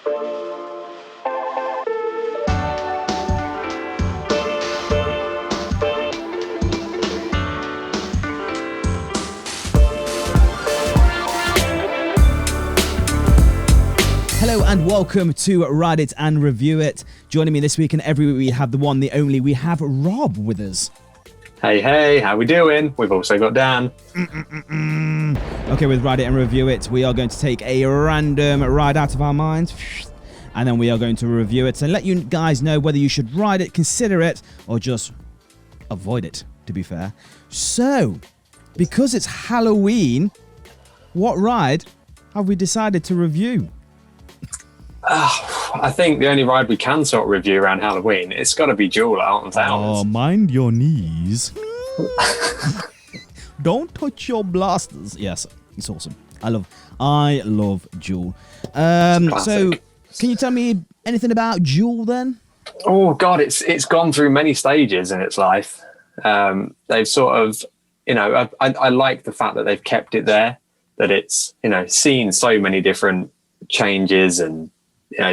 Hello and welcome to Ride It and Review It. Joining me this week and every week we have the one, the only, we have Rob with us. Hey, how we doing? We've also got Dan. Okay, with Ride It and Review It, we are going to take a random ride out of our minds and then we are going to review it and let you guys know whether you should ride it, consider it, or just avoid it, to be fair. So, because it's Halloween, what ride have we decided to review? I think the only ride we can sort of review around Halloween, it's got to be Duel at AltonTowers. Oh, mind your knees. Don't touch your blasters. Yes, it's awesome. I love Duel. So, can you tell me anything about Duel then? Oh God, it's gone through many stages in its life. They've sort of, I like the fact that they've kept it there, that it's, seen so many different changes and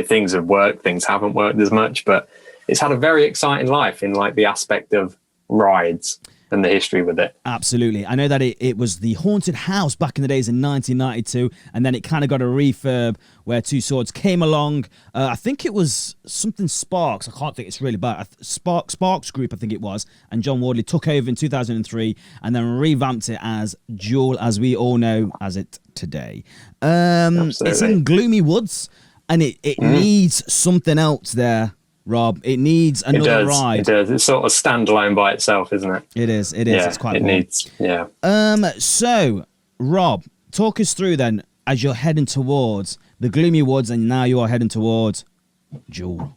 things have worked, things haven't worked as much, but it's had a very exciting life in like the aspect of rides and the history with it. Absolutely. I know that it was the haunted house back in the days in 1992, and then it kind of got a refurb where Two Swords came along. I think it was something Sparks. I can't think it's really bad. Sparks Group, I think it was, and John Wardley took over in 2003 and then revamped it as Duel, as we all know as it today. It's in Gloomy Woods. And it needs something else there, Rob. It needs another ride. It does. It's sort of standalone by itself, isn't it? It is. Yeah, it's quite cool. So, Rob, talk us through then as you're heading towards the Gloomy Woods and now you are heading towards Duel.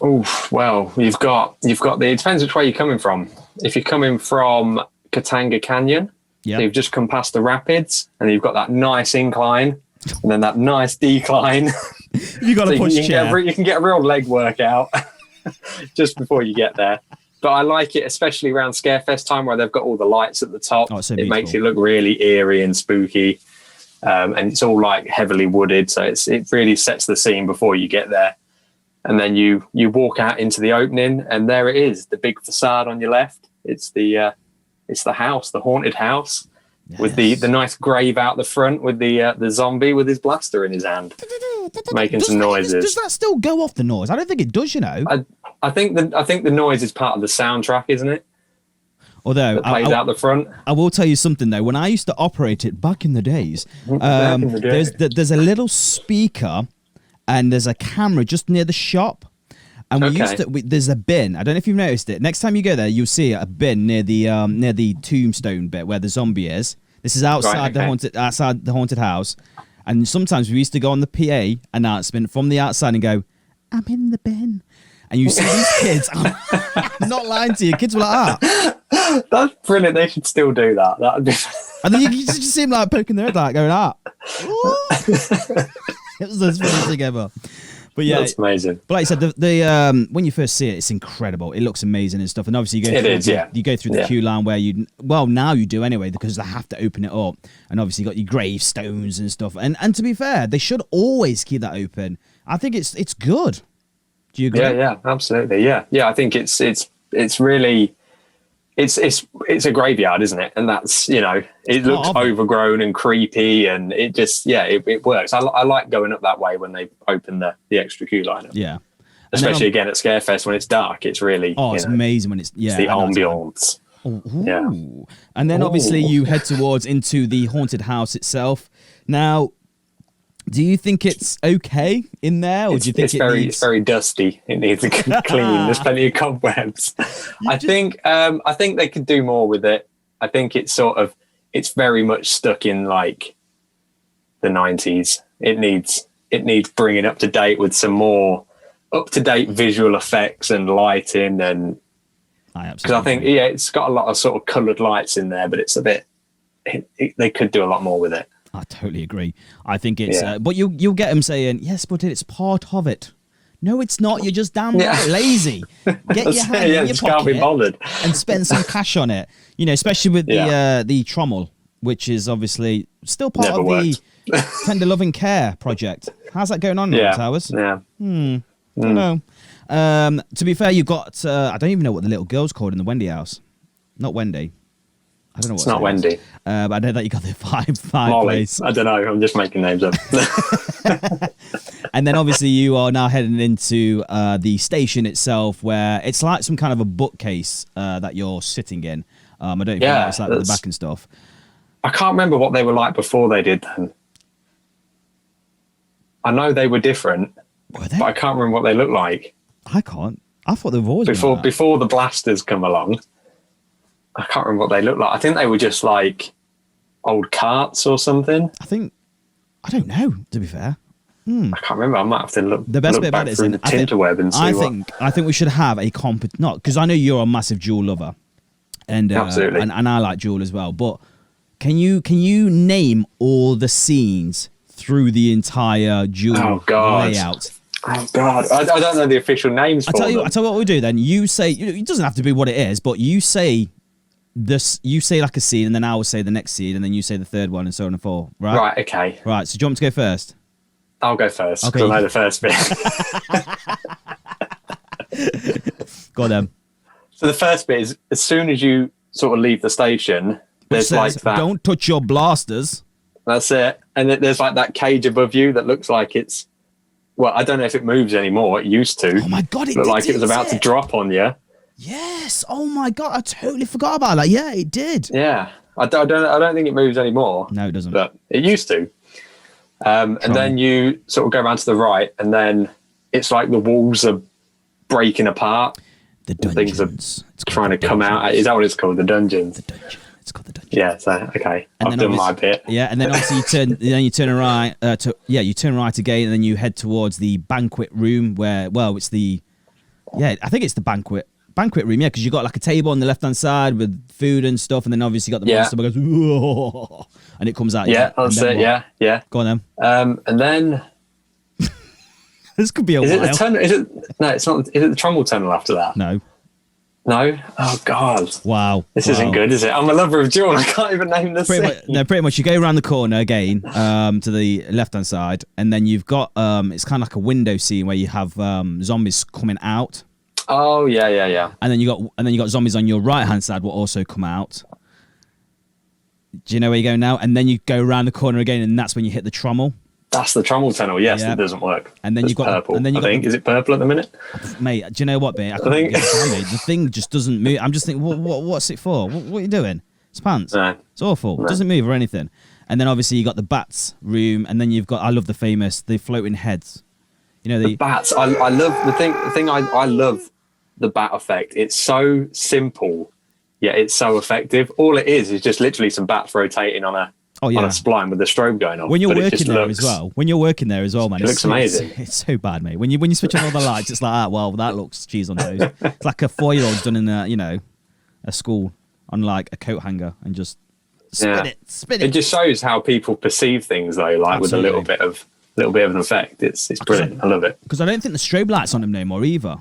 Oh, well, you've got it depends which way you're coming from. If you're coming from Katanga Canyon, so you've just come past the rapids and you've got that nice incline. And then that nice decline. You got to push chair. You can get a real leg workout just before you get there. But I like it, especially around Scarefest time where they've got all the lights at the top. Oh, so it makes it look really eerie and spooky. And it's all like heavily wooded. So it really sets the scene before you get there. And then you walk out into the opening and there it is, the big facade on your left. It's the house, the haunted house. Yes. With the nice grave out the front with the zombie with his blaster in his hand, making some noises. Does that still go off the noise? I don't think it does. I think the noise is part of the soundtrack, isn't it? Although it plays out the front. I will tell you something though. When I used to operate it back in the days, there's a little speaker and there's a camera just near the shop. And there's a bin. I don't know if you've noticed it. Next time you go there, you'll see a bin near the tombstone bit where the zombie is. This is outside the haunted house. And sometimes we used to go on the PA announcement from the outside and go, "I'm in the bin." And you see these kids. I'm not lying to you. Kids were like that. That's brilliant. They should still do that. That would be. And then you just see them like poking their head like going out. It was the funniest thing ever. But yeah, that's amazing. But like I said, the when you first see it, it's incredible. It looks amazing and stuff. And obviously, you go through the queue line where now you do anyway because they have to open it up. And obviously, you got your gravestones and stuff. And to be fair, they should always keep that open. I think it's good. Do you agree? Yeah, absolutely. Yeah. I think it's really. It's a graveyard, isn't it? And that's, it looks overgrown and creepy and it just, it works. I like going up that way when they open the extra queue line up. Yeah. Especially again at Scarefest when it's dark. It's really, it's amazing when it's, it's the ambience. Yeah. And then obviously you head towards into the haunted house itself. Now, do you think it's okay in there, or do you think it's very dusty? It needs to be clean. There's plenty of cobwebs. I think they could do more with it. I think it's very much stuck in like the 90s. It needs bringing up to date with some more up to date visual effects and lighting, and because I think it's got a lot of sort of coloured lights in there, but it's a bit. They could do a lot more with it. I totally agree. I think it's, but you'll get them saying, yes, but it's part of it. No, it's not. You're just damn lazy. Get your hand in your pocket can't be bothered. And spend some cash on it. Especially with the trommel, which is obviously still part of Tender Loving Care project. How's that going on, AltonTowers? Yeah. I don't know. To be fair, you've got, I don't even know what the little girl's called in the Wendy house. Not Wendy. I don't know what it's not Wendy. But I know that you got the five Molly. place. I don't know. I'm just making names up. And then obviously you are now heading into the station itself, where it's like some kind of a bookcase that you're sitting in. I don't even know what it's like with the back and stuff. I can't remember what they were like before they did them. I know they were different, but I can't remember what they looked like. I can't. I thought they were always before the blasters come along. I can't remember what they looked like. I think they were just like old carts or something. I don't know, to be fair. I can't remember. I might have to look. The best bit about it is the Tinterweb and see I think we should have a not because I know you're a massive Duel lover, and absolutely, and I like Duel as well. But can you name all the scenes through the entire Duel layout? Oh God, I don't know the official names. I tell you what we do then. You say it doesn't have to be what it is, but you say this. You say like a scene, and then I will say the next scene, and then you say the third one, and so on and forth. Right? Right. Okay. Right. So do you want me to go first? I'll go first because I know the first bit. Go on then. So the first bit is as soon as you sort of leave the station, there's like that. Don't touch your blasters. That's it. And there's like that cage above you that looks like it's. Well, I don't know if it moves anymore. It used to. Oh my God! It looked did, like it was about to drop on you. Yes. Oh my God! I totally forgot about that. Yeah, it did. Yeah. I don't think it moves anymore. No, it doesn't. But it used to. And then you sort of go around to the right, and then it's like the walls are breaking apart. The dungeons. Things are trying to come out. Is that what it's called? The dungeons. The dungeon. It's called the dungeon. Yeah. So okay, I've done my bit. Yeah, and then obviously you turn right. You turn right again, and then you head towards the banquet room where it's the. Yeah, I think it's the banquet room. Yeah, because you got like a table on the left hand side with food and stuff, and then obviously you got the monster that goes, "Whoa," and it comes out. Yeah, that's it. What? Yeah. Go on then. And then this could be a while. Is it the tunnel? Is it? No, it's not. Is it the Trumbull tunnel after that? No. No? Oh, God. Wow. This isn't good, is it? I'm a lover of Duel. I can't even name the scene. Pretty much. You go around the corner again to the left-hand side, and then you've got, it's kind of like a window scene where you have zombies coming out. Oh, yeah. And then you got zombies on your right-hand side will also come out. Do you know where you're going now? And then you go around the corner again, and that's when you hit the trommel. That's the Trumbull tunnel. Yes, It doesn't work. And then you've got purple. And then I think is it purple at the minute? Mate, do you know what, mate? I think the thing just doesn't move. I'm just thinking, what's it for? What are you doing? It's pants. No. It's awful. No. It doesn't move or anything. And then obviously you got the bats room, and then you've got I love the floating heads. You know the bats. I love the thing. I love the bat effect. It's so simple, yet it's so effective. All it is just literally some bats rotating on a spline with the strobe going on. When you're working there as well, man, it looks amazing. It's so bad, mate. When you switch on all the lights, it's like, well, that looks cheese on toast. It's like a 4-year-old's done in a school on like a coat hanger and just spin it. It just shows how people perceive things though, like Absolutely. With a little bit of an effect. It's brilliant. I love it. Because I don't think the strobe lights on them no more either.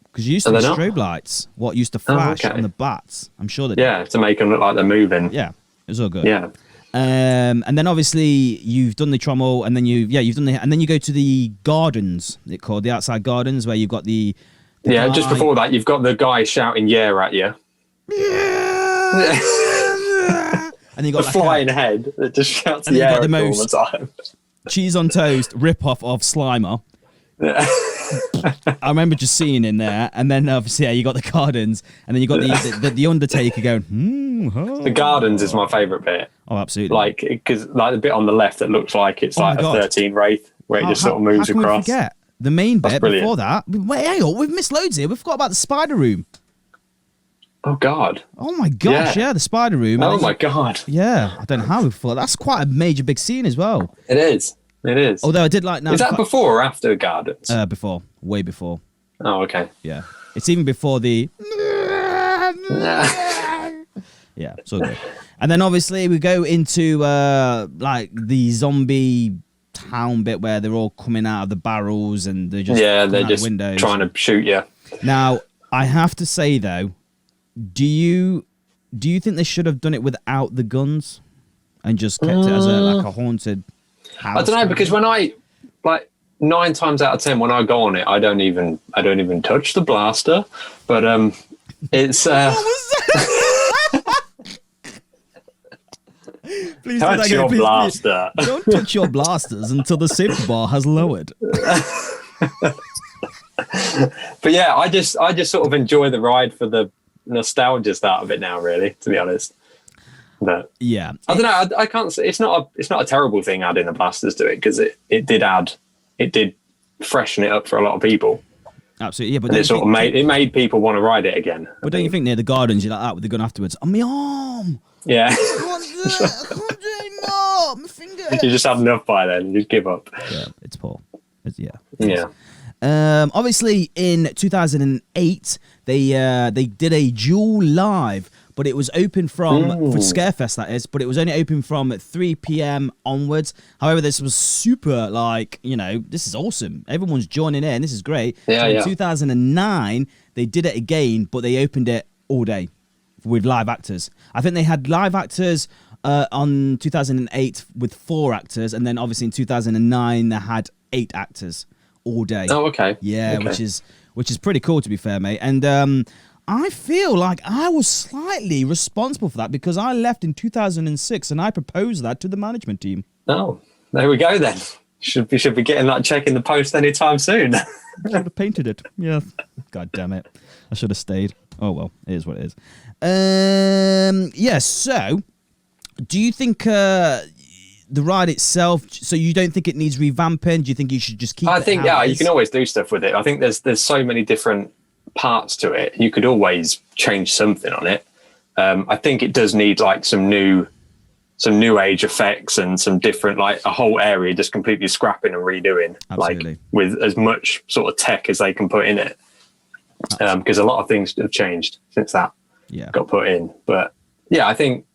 Because you used to be strobe lights. What used to flash on the bats? I'm sure that. Yeah, to make them look like they're moving. Yeah. It was all good. Yeah. And then obviously you've done the trommel, and then you've done and then you go to the gardens. It's called the outside gardens where you've got the guy. Just before that you've got the guy shouting "yeah" at you. Yeah. And you got the flying head that just shouts "yeah" all the time. Cheese on toast rip-off of Slimer. I remember just seeing in there, and then obviously you got the gardens, and then you got the Undertaker going. The gardens is my favourite bit. Oh, absolutely! Like because the bit on the left that looks like it's like a 13 Wraith where it just sort of moves across. We forget the main bit before that? Wait, hang on, we've missed loads here. We forgot about the spider room. Oh God! Oh my gosh! Yeah, the spider room. Oh my God! Yeah, I don't know how we thought. That's quite a major big scene as well. It is. It is. Although I did like now. Is that before or after Gardens? Before. Way before. Oh, okay. Yeah. It's even before the... Yeah, so good. And then obviously we go into like the zombie town bit where they're all coming out of the barrels and they're just they're just windows. Trying to shoot you. Now, I have to say though, do you think they should have done it without the guns? and just kept it as a haunted house? I don't know, because when I 9 times out of 10 when I go on it, I don't even touch the blaster. But it's Please touch your blaster. Please. Don't touch your blasters until the safety bar has lowered. But yeah, I just sort of enjoy the ride for the nostalgia start of it now, really, to be honest. But yeah, I don't know. I can't say it's not a terrible thing adding the blasters to it, because it did freshen it up for a lot of people. Absolutely, yeah. But it sort of made people want to ride it again. But don't you think near the gardens you're like that with the gun afterwards? On my arm. Yeah. I can't do it anymore. My finger. You just had enough by then. You just give up. Yeah, it's poor. Yeah. Obviously, in 2008, they did a Duel live, but it was open for Scarefest, that is, but it was only open from 3 p.m. onwards. However, this was super, this is awesome. Everyone's joining in. This is great. Yeah, so in 2009, they did it again, but they opened it all day with live actors. I think they had live actors on 2008 with 4 actors, and then obviously in 2009 they had 8 actors all day. Oh, okay. Yeah, okay. which is pretty cool, to be fair, mate. And I feel like I was slightly responsible for that, because I left in 2006 and I proposed that to the management team. Oh, there we go then. Should be getting that check in the post anytime soon. I should have painted it. Yeah. God damn it. I should have stayed. Oh well, it is what it is. Yeah, so do you think the ride itself, so you don't think it needs revamping? Do you think you should just keep it? I think, you can always do stuff with it. I think there's so many different parts to it. You could always change something on it. I think it does need some new age effects and some different, a whole area just completely scrapping and redoing. Absolutely. With as much sort of tech as they can put in it. Because a lot of things have changed since that got put in. But yeah, I think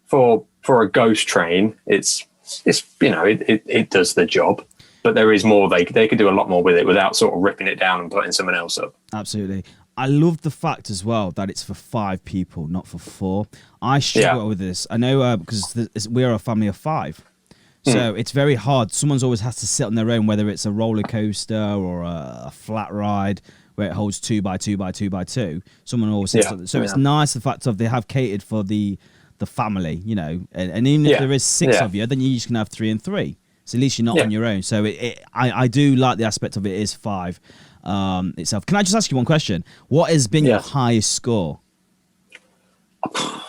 for a ghost train, it does the job. But there is more they could do a lot more with it without sort of ripping it down and putting someone else up. Absolutely. I love the fact as well that it's for 5 people, not for 4. I struggle with this. I know because we're a family of 5. So it's very hard. Someone's always has to sit on their own, whether it's a roller coaster or a flat ride where it holds 2 by 2 by 2 by 2. Someone always sits on it. So it's nice the fact of they have catered for the family, and even if there is 6 of you, then you just can have 3 and 3. So at least you're not on your own. So I do like the aspect of it is 5 itself. Can I just ask you one question? What has been your highest score? I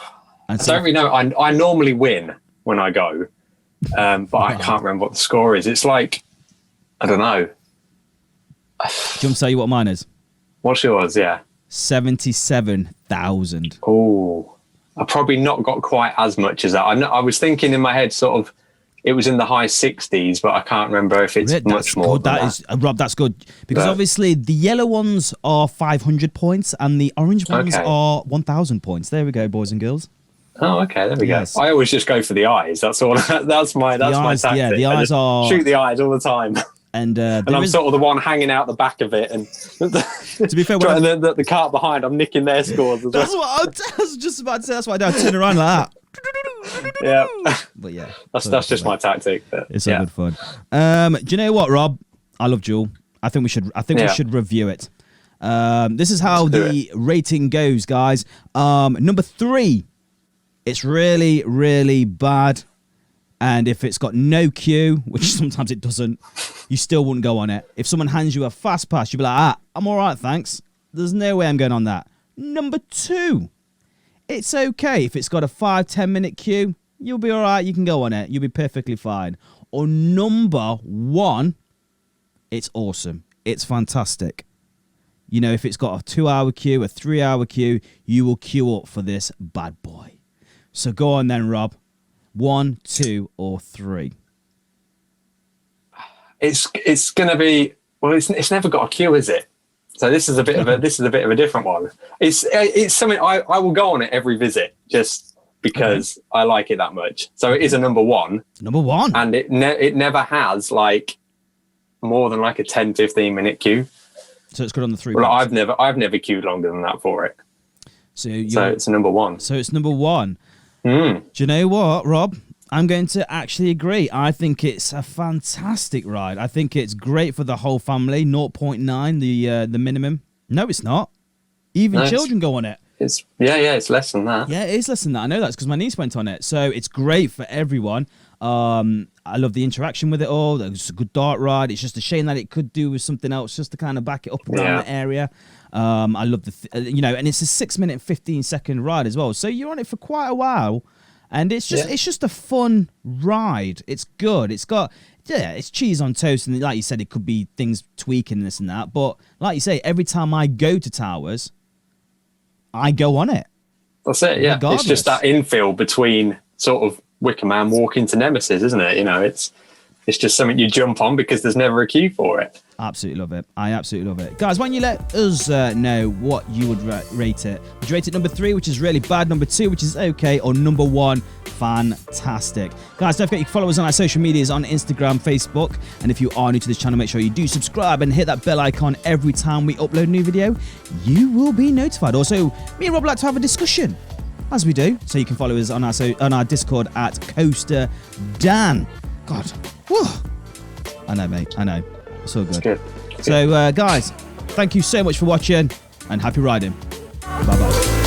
don't really know. I normally win when I go, but I can't remember what the score is. It's I don't know. Do you want me to tell you what mine is? What's yours? Yeah. 77,000. Oh, I probably not got quite as much as that. I was thinking in my head sort of, it was in the high 60s, but I can't remember if it's much more than that. Rob, that's good. Because obviously the yellow ones are 500 points and the orange ones are 1,000 points. There we go, boys and girls. Oh, okay, there we go. I always just go for the eyes. That's all. That's my tactic. Yeah, the eyes are... shoot the eyes all the time. And I'm sort of the one hanging out the back of it. And to be fair, the cart behind, I'm nicking their scores as well. That's what I was just about to say. That's why I don't turn around like that. Yeah, but yeah, that's just my tactic. But it's so good fun. Do you know what, Rob? I love Duel. I think we should review it. This is how the rating goes, guys. Number 3, it's really, really bad. And if it's got no queue, which sometimes it doesn't, you still wouldn't go on it. If someone hands you a fast pass, you'd be like, I'm all right, thanks. There's no way I'm going on that. Number 2, it's okay. If it's got a 5-10 minute queue, you'll be all right. You can go on it. You'll be perfectly fine. Or number 1, it's awesome. It's fantastic. If it's got a 2-hour queue, a 3-hour queue, you will queue up for this bad boy. So go on then, Rob. 1, 2, or 3? It's gonna be it's never got a queue, is it? So this is a bit of a different one. It's something I will go on it every visit just because I like it that much. So it is a number 1. Number 1, and it never has more than a 10-15 minute queue. So it's good on the 3. Well, I've never queued longer than that for it. So it's a number 1. So it's number 1. Do you know what, Rob? I'm going to actually agree. I think it's a fantastic ride. I think it's great for the whole family. 0.9, the minimum. No, it's not. Even children go on it. It's it's less than that. Yeah, it is less than that. I know that because my niece went on it. So it's great for everyone. I love the interaction with it all. It's a good dart ride. It's just a shame that it could do with something else just to kind of back it up around the area. I love and it's a 6 minute 15-second ride as well. So you're on it for quite a while. And it's just a fun ride. It's good. It's got, it's cheese on toast. And like you said, it could be things tweaking this and that. But like you say, every time I go to Towers, I go on it. That's it, yeah. Regardless. It's just that infill between sort of Wicker Man walking to Nemesis, isn't it? You know, it's just something you jump on because there's never a queue for it. Absolutely love it. I absolutely love it. Guys, why don't you let us know what you would rate it? Would you rate it number 3, which is really bad, number 2, which is okay, or number 1, fantastic? Guys, don't forget you can follow us on our social medias on Instagram, Facebook, and if you are new to this channel, make sure you do subscribe and hit that bell icon every time we upload a new video. You will be notified. Also, me and Rob like to have a discussion, as we do, so you can follow us on our Discord at CoasterDan. God, whew. I know, mate, I know. So good. Good. So, guys, thank you so much for watching and happy riding. Bye-bye.